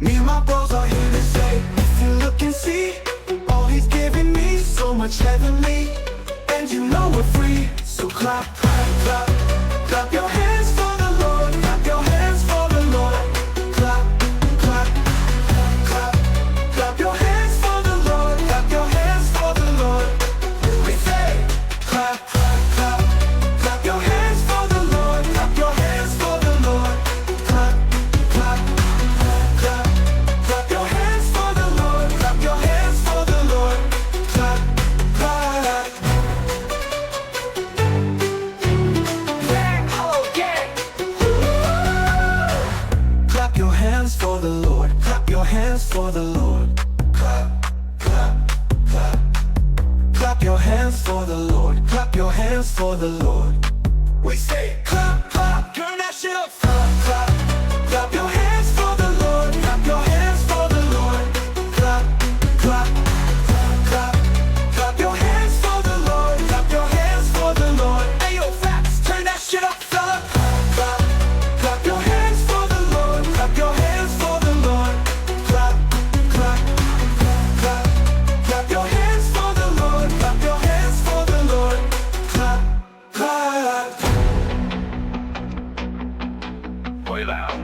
Me and my bros are here to say, if you look and see, all he's giving me, so much heavenly. And you know we're free, so clap, clap, clap. Clap your hands for the Lord, clap your hands for the Lord. Clap, clap, clap. Clap your hands for the Lord, clap your hands for the Lord. We say, clap, clap, clap. Clap your hands for the Lord, clap your hands for the Lord. Clap, clap, clap. Clap your hands for the Lord, clap your hands for the Lord. Clap, clap. Gang, hello gang. Clap your hands for the Lord, clap your hands for the Lord. Clap, clap, clap. Clap your hands for the Lord, clap your hands for the Lord. We say clap, clap, turn that shit up. Clap, clap, clap your hands for the Lord, clap your hands for the Lord. Clap, clap, clap, clap your hands for the Lord, clap your hands for the Lord. Hey yo, Facts, turn that shit up, fella. Clap, clap your hands for the Lord, clap your hands for the Lord. Clap, clap, clap, clap your hands for the Lord, clap your hands for the Lord. Clap, clap. Muy loud.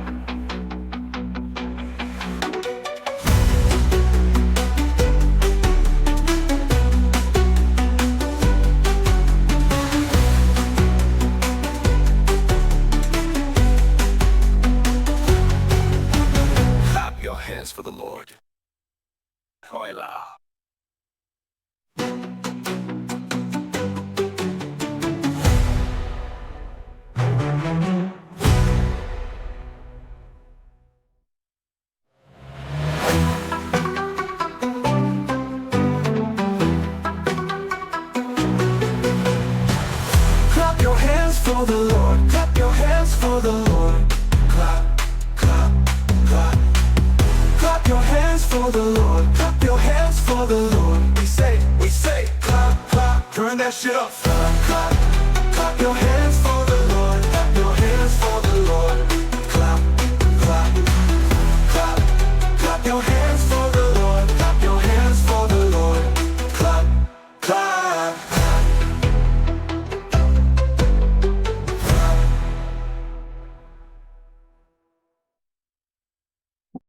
Clap your hands for the Lord. Hola.